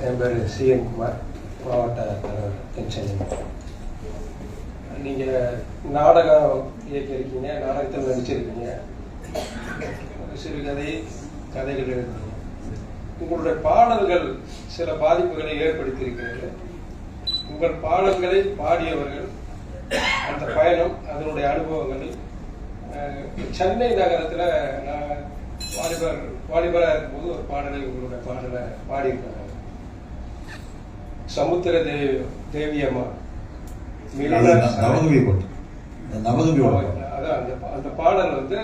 என் பேர் சிஎன் குமார், மாவட்ட தலைவர் தென்சென்னை. நீங்கள் நாடகம் இயக்கியிருக்கீங்க, நாடகத்தில் நடிச்சிருக்கீங்க, சிறுகதை கதைகள் எழுதுறீங்க. உங்களுடைய பாடல்கள் சில பாதிப்புகளை ஏற்படுத்தியிருக்கிறது. உங்கள் பாடல்களை பாடியவர்கள், அந்த பயணம், அதனுடைய அனுபவங்கள். சென்னை நகரத்தில் நான் வாலிபராக இருக்கும்போது ஒரு பாடலை உங்களுடைய பாடலை பாடியிருக்காங்க. சமுத்திர தேவியம்மா அதான் அந்த பாடல் வந்து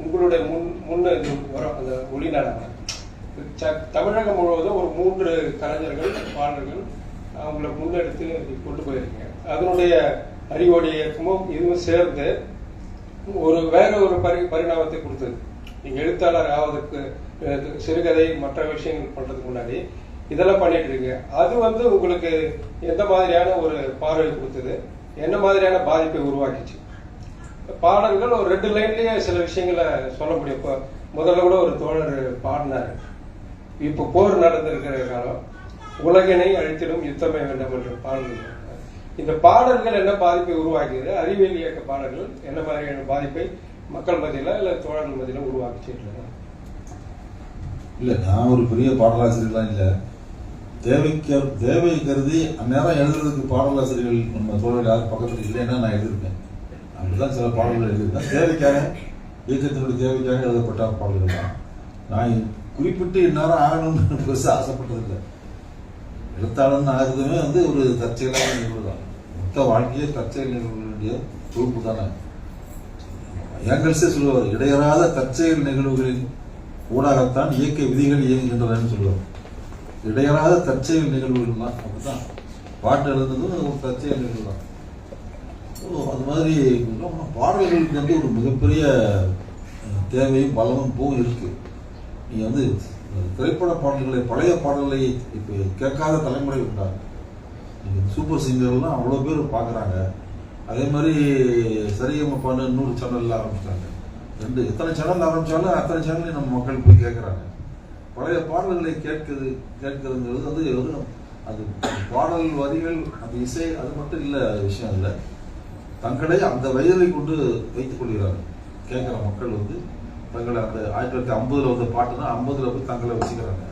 உங்களுடைய முன்ன வரும். அந்த ஒளிநாடகம் தமிழகம் முழுவதும் ஒரு 3 கலைஞர்கள் பாடல்கள் அவங்களை முன்னெடுத்து கொண்டு போயிருக்கீங்க. அதனுடைய அறிவோடைய இயக்கமும் இதுவும் சேர்ந்து வேற ஒரு பரிணாமத்தை கொடுத்தது. நீங்கள் எழுத்தாளர் ஆவதற்கு சிறுகதை மற்ற விஷயங்கள் பண்றதுக்கு முன்னாடி இதெல்லாம் பண்ணிட்டு இருக்கீங்க. அது வந்து உங்களுக்கு எந்த மாதிரியான ஒரு பார்வை கொடுத்தது, என்ன மாதிரியான பாதிப்பை உருவாக்கிச்சு? பாடல்கள் ஒரு 2 லைன்லயே சில விஷயங்களை சொல்ல முடியும். இப்போ முதல்ல கூட ஒரு தோழர் பாடினாரு, இப்போ போர் நடந்திருக்கிற காலம், உலகினை அழித்திடும் யுத்தமே வேண்டாம் என்ற பாடல்கள். இந்த பாடல்கள் என்ன பாதிப்பை உருவாக்கியது? அறிவியல் இயக்க பாடல்கள் என்ன மாதிரியான பாதிப்பை மக்கள் மத்தியில இல்ல தோழர்கள் மத்தியில உருவாக்கிச்சு? இல்ல, நான் ஒரு பெரிய பாடலாசிரியர்லாம் இல்ல. தேவை கருதி அந்நேரம் எழுதுறதுக்கு பாடலாசிரியர்கள் நம்ம தோழர்கள் யாரும் பக்கத்துல இல்லைன்னா நான் எழுதியிருக்கேன். அப்படிதான் சில பாடல்கள் எழுதியிருக்கேன். தேவைக்காக, இயக்கத்தினுடைய தேவைக்காக எழுதப்பட்ட பாடல்கள் தான். நான் குறிப்பிட்டு இந்நேரம் ஆகணும்னு பெருசாக ஆசைப்பட்டதில்லை. எழுத்தாளன் ஆகுறதுமே வந்து ஒரு தற்செயலான நிகழ்வு தான். மொத்த வாழ்க்கையே தற்செயல் நிகழ்வுடைய தொகுப்பு தானே. ஏங்கல்ஸே சொல்லுவார், இடையறாத தற்செயல் நிகழ்வுகளின் ஊடாகத்தான் இயக்க விதிகள் இயங்குகின்றன சொல்லுவார். இடையறாத தற்செயல் நிகழ்வுகள் தான். அப்படிதான் பாட்டு எழுதுனதும் ஒரு தற்செயல் நிகழ்வு தான். அது மாதிரி பாடல்களுக்கு வந்து ஒரு மிகப்பெரிய தேவையும் பலமும் பூவும் இருக்கு. நீங்க வந்து திரைப்பட பாடல்களை, பழைய பாடல்களை இப்போ கேட்காத தலைமுறை உண்டாங்க. நீங்க சூப்பர் சிங்கர்லாம் அவ்வளோ பேர் பார்க்குறாங்க. அதே மாதிரி சரிகமப்பான்னு 100 சேனல் ஆரம்பிச்சிட்டாங்க. எத்தனை சேனல் ஆரம்பிச்சாலும் அத்தனை சேனல்லையும் நம்ம மக்கள் போய் கேட்குறாங்க. பழைய பாடல்களை கேட்கறதுங்கிறது வந்து அது பாடல் வரிகள், அந்த இசை, அது மட்டும் இல்லை விஷயம் இல்லை. தங்களை அந்த வயதை கொண்டு வைத்துக் கொள்கிறார்கள். கேட்குற மக்கள் வந்து தங்களை அந்த 1950 வந்த பாட்டுனா 50ல் போய் தங்களை வச்சுக்கிறாங்க.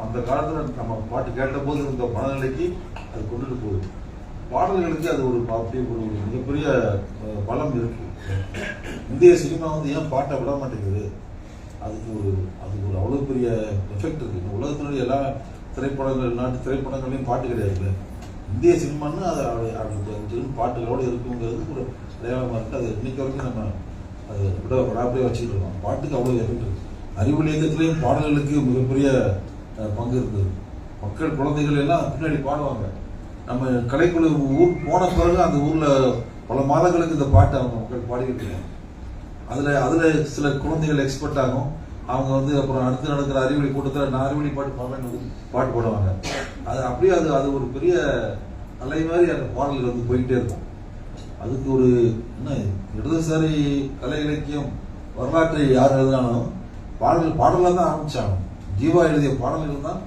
அந்த காலத்தில் நம்ம பாட்டு கேட்ட போது இருந்த மனநிலைக்கு அது கொண்டுட்டு போகுது. பாடல்களுக்கு அது ஒரு மிகப்பெரிய பலம் இருக்கு. இந்திய சினிமா வந்து ஏன் பாட்டை விட மாட்டேங்குது? அதுக்கு ஒரு அவ்வளோ பெரிய எஃபெக்ட் இருக்கு. உலகத்தினுடைய எல்லா திரைப்படங்கள், நாட்டு திரைப்படங்களையும் பாட்டு கிடையாது. இந்திய சினிமான்னு அது பாட்டுகளோடு இருக்குங்கிறது ஒரு அடையாளமாக இருக்கு. அது இன்னைக்கு வரைக்கும் நம்ம அது விடாப்படியே வச்சுக்கிட்டு இருக்கோம். பாட்டுக்கு அவ்வளோ எஃபெக்ட் இருக்கு. அறிவியல் இயக்கத்திலையும் பாடல்களுக்கு மிகப்பெரிய பங்கு இருக்குது. மக்கள், குழந்தைகள் எல்லாம் பின்னாடி பாடுவாங்க. நம்ம கலைக்குழு ஊர் போன பிறகு அந்த ஊர்ல பல மாதங்களுக்கு இந்த பாட்டை அவங்க மக்கள் பாடிக்கிட்டு இருக்காங்க. அதுல சில குழந்தைகள் எக்ஸ்பர்ட் ஆகும். அவங்க வந்து அப்புறம் அடுத்து நடக்கிற அறிவொளி கூட்டத்தில் நான் அறிவொளி பாட்டு பாடுவாங்க. அது அப்படியே அது ஒரு பெரிய அலை மாதிரி அந்த பாடல்கள் வந்து போயிட்டே இருக்கும். அதுக்கு ஒரு என்ன, இடதுசாரி கலை இலக்கியம் வரலாற்றை யார் எழுதினாலும் பாடலாக தான் ஆரம்பிச்சாங்க. ஜீவா எழுதிய பாடல்கள் தான்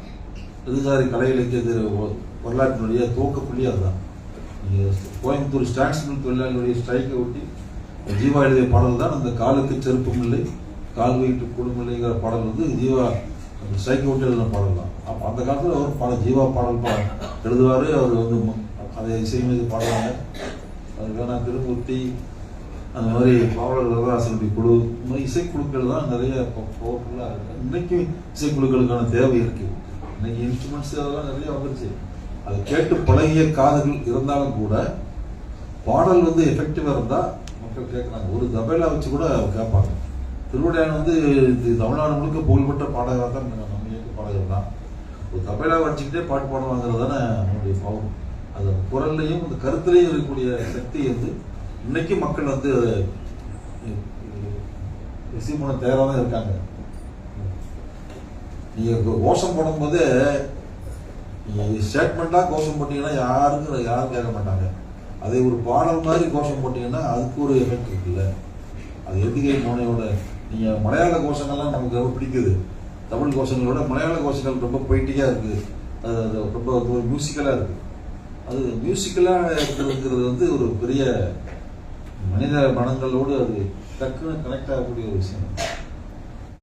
இடதுசாரி கலை இலக்கியத்தின் வரலாற்றினுடைய துவக்க புள்ளி. அதுதான் கோயம்புத்தூர் ஸ்டாண்ட்ஸ் மில் தொழிலாளர்களுடைய ஸ்ட்ரைக்கை ஒட்டி ஜீவா எழுதிய பாடல் தான் அந்த காலுக்கு செருப்பும் இல்லை, கால் வைட்டு கொடுமில்லைங்கிற பாடல் வந்து ஜீவா ஸ்ட்ரைக்கை ஒட்டி எழுதின பாடல் தான். அப்போ அந்த காலத்தில் அவர் ஜீவா பாடல் எழுதுவார். அவர் வந்து அதை இசைமீது பாடுவாங்க. அதுக்கான திருமூர்த்தி, அந்த மாதிரி பாவலர் வரதராசனுடைய குழு, இந்த மாதிரி இசைக்குழுக்கள் தான் நிறைய பவர்ஃபுல்லாக இருக்கு. இன்னைக்கு இசைக்குழுக்களுக்கான தேவை இருக்கு. இன்னைக்கு இன்ஸ்ட்ருமெண்ட்ஸ் அதெல்லாம் நிறைய வந்துருச்சு. அது கேட்டு பழகிய காதுகள் இருந்தாலும் கூட பாடல் வந்து எஃபெக்டிவா இருந்தா மக்கள் கேட்கறாங்க. ஒரு தபேலா வச்சு கூட கேட்பாங்க. திருவிடையான் வந்து தமிழ்நாடு முழுக்க புகழ்பெற்ற பாடகராக தான் நம்ம இயக்க பாடகர் தான். ஒரு தபேலா வச்சுக்கிட்டே பாட்டு பாடுவாங்கிறது தானே நம்மளுடைய பவர். அது குரல்லையும் அந்த கருத்துலையும் இருக்கக்கூடிய சக்தி வந்து இன்னைக்கு மக்கள் வந்து ரிசீவ் பண்ண தயாராக தான் இருக்காங்க. நீங்க கோஷம் போடும்போது ஸ்டேட்மெண்டா கோஷம் போட்டீங்கன்னா யாரும் கேட்க மாட்டாங்க. அதே ஒரு பாடல் மாதிரி கோஷம் போட்டீங்கன்னா அதுக்கு ஒரு எஃபெக்ட் இருக்குல்ல. அது எதுகை மோனையோட நீங்க மலையாள கோஷங்கள்லாம் நமக்கு ரொம்ப பிடிக்குது. தமிழ் கோஷங்களோட மலையாள கோஷங்கள் ரொம்ப பொய்ட்டியா இருக்கு. அது ரொம்ப ஒரு மியூசிக்கலாக இருக்குது. அது மியூசிக்கலாக இருக்கிறதுங்கிறது வந்து ஒரு பெரிய மனித மனங்களோடு அது டக்குன்னு கனெக்ட் ஆகக்கூடிய ஒரு விஷயம்.